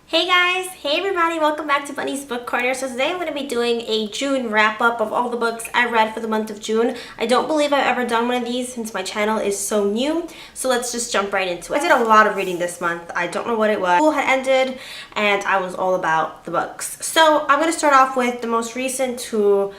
Hey guys, hey everybody, welcome back to Bunny's Book Corner. So today I'm going to be doing a June wrap-up of all the books I read for the month of June. I don't believe I've ever done one of these since my channel is so new, so let's just jump right into it. I did a lot of reading this month. I don't know what it was. School had ended and I was all about the books. So I'm going to start off with the most recent two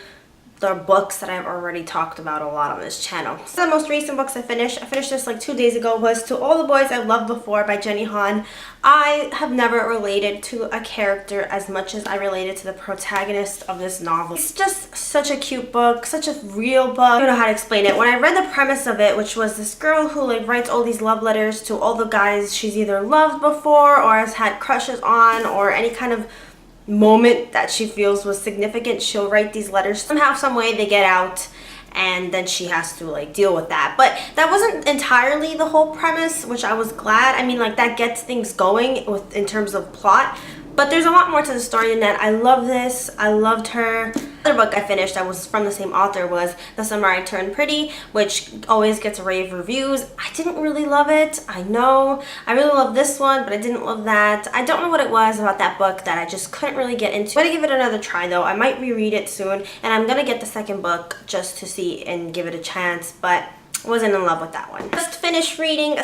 the books that I've already talked about a lot on this channel. So the most recent books I finished this like 2 days ago, was To All the Boys I Loved Before by Jenny Han. I have never related to a character as much as I related to the protagonist of this novel. It's just such a cute book, such a real book. I don't know how to explain it. When I read the premise of it, which was this girl who like writes all these love letters to all the guys she's either loved before or has had crushes on, or any kind of moment that she feels was significant, she'll write these letters. Somehow, some way they get out and then she has to like deal with that. But that wasn't entirely the whole premise, which I was glad. I mean, like, that gets things going in terms of plot, but there's a lot more to the story than that. I love this. I loved her. The other book I finished that was from the same author was The Summer I Turned Pretty, which always gets rave reviews. I didn't really love it. I know. I really love this one, but I didn't love that. I don't know what it was about that book that I just couldn't really get into. I'm gonna give it another try though. I might reread it soon, and I'm gonna get the second book just to see and give it a chance, but wasn't in love with that one. I just finished reading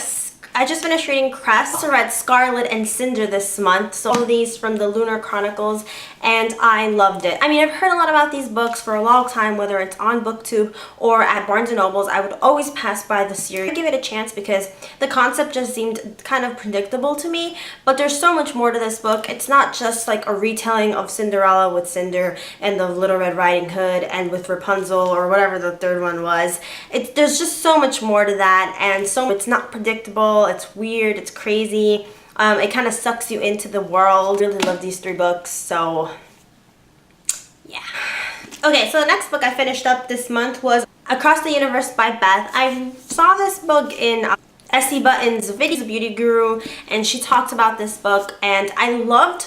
Cress. I also read Scarlet and Cinder this month, so all of these from the Lunar Chronicles, and I loved it. I mean, I've heard a lot about these books for a long time, whether it's on BookTube or at Barnes & Noble's. I would always pass by the series. I give it a chance because the concept just seemed kind of predictable to me, but there's so much more to this book. It's not just like a retelling of Cinderella with Cinder and the Little Red Riding Hood and with Rapunzel or whatever the third one was. There's just so much more to that, and so it's not predictable. It's weird, it's crazy. It kind of sucks you into the world. I really love these three books, so yeah. Okay, so the next book I finished up this month was Across the Universe by Beth. I saw this book in Essie Button's video, she's a beauty guru, and she talked about this book, and I loved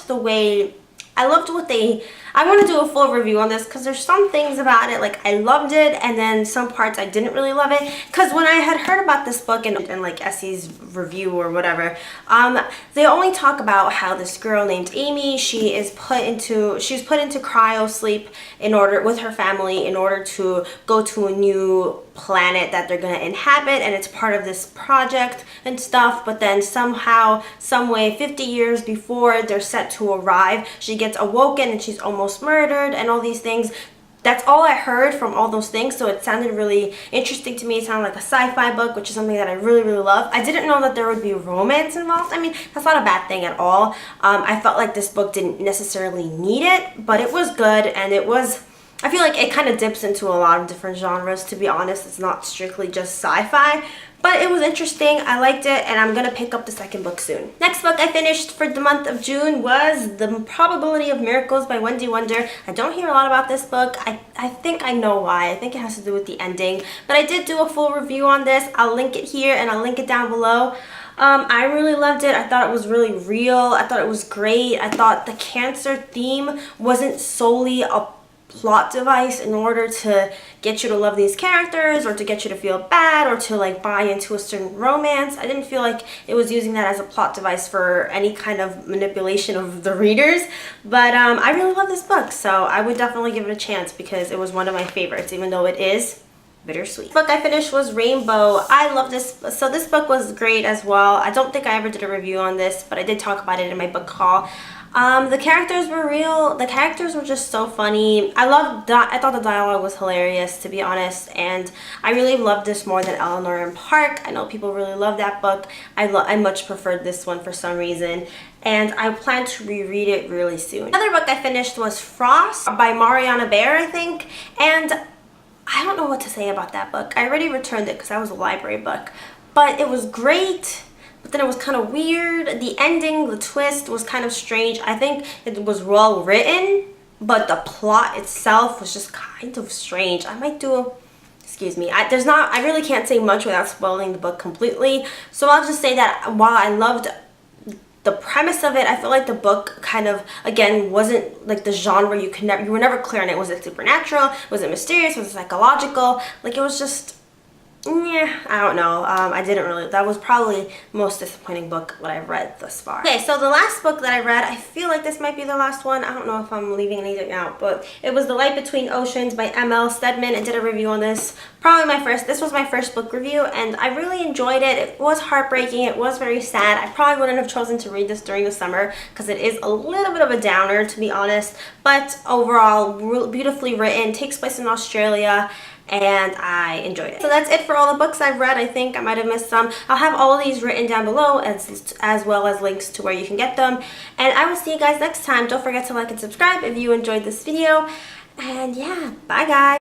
I want to do a full review on this because there's some things about it, like I loved it, and then some parts I didn't really love it. Because when I had heard about this book in like Essie's review or whatever, they only talk about how this girl named Amy, she was put into cryo sleep with her family in order to go to a new planet that they're going to inhabit, and it's part of this project and stuff. But then somehow, some way, 50 years before they're set to arrive, she gets awoken and she's almost murdered and all these things. That's all I heard from all those things, so it sounded really interesting to me. It sounded like a sci-fi book, which is something that I really, really love. I didn't know that there would be romance involved. I mean, that's not a bad thing at all. I felt like this book didn't necessarily need it, but it was good, and I feel like it kind of dips into a lot of different genres, to be honest. It's not strictly just sci-fi, but it was interesting. I liked it, and I'm going to pick up the second book soon. Next book I finished for the month of June was The Probability of Miracles by Wendy Wunder. I don't hear a lot about this book. I think I know why. I think it has to do with the ending, but I did do a full review on this. I'll link it here, and I'll link it down below. I really loved it. I thought it was really real. I thought it was great. I thought the cancer theme wasn't solely a plot device in order to get you to love these characters or to get you to feel bad or to like buy into a certain romance. I didn't feel like it was using that as a plot device for any kind of manipulation of the readers, but I really love this book, so I would definitely give it a chance because it was one of my favorites, even though it is bittersweet. The book I finished was Rainbow. I love this. So this book was great as well. I don't think I ever did a review on this, but I did talk about it in my book haul. The characters were real. The characters were just so funny. I thought the dialogue was hilarious, to be honest, and I really loved this more than Eleanor and Park. I know people really love that book. I much preferred this one for some reason, and I plan to reread it really soon. Another book I finished was Frost by Mariana Baer, I think, and I don't know what to say about that book. I already returned it because that was a library book, but it was great. But then it was kind of weird. The ending, the twist was kind of strange. I think it was well written, but the plot itself was just kind of strange. I might do a, excuse me, I really can't say much without spoiling the book completely. So I'll just say that while I loved the premise of it, I feel like the book kind of, again, wasn't like the genre you were never clear on it. Was it supernatural? Was it mysterious? Was it psychological? Like, it was just, yeah, I don't know. I didn't really, that was probably the most disappointing book that I've read thus far. Okay, so the last book that I read, I feel like this might be the last one. I don't know if I'm leaving anything out, but it was The Light Between Oceans by M.L. Stedman. I did a review on this. This was my first book review, and I really enjoyed it. It was heartbreaking. It was very sad. I probably wouldn't have chosen to read this during the summer because it is a little bit of a downer, to be honest, but overall, beautifully written, takes place in Australia, and I enjoyed it. So that's it for all the books I've read. I think I might have missed some. I'll have all of these written down below as well as links to where you can get them. And I will see you guys next time. Don't forget to like and subscribe if you enjoyed this video. And yeah, bye guys.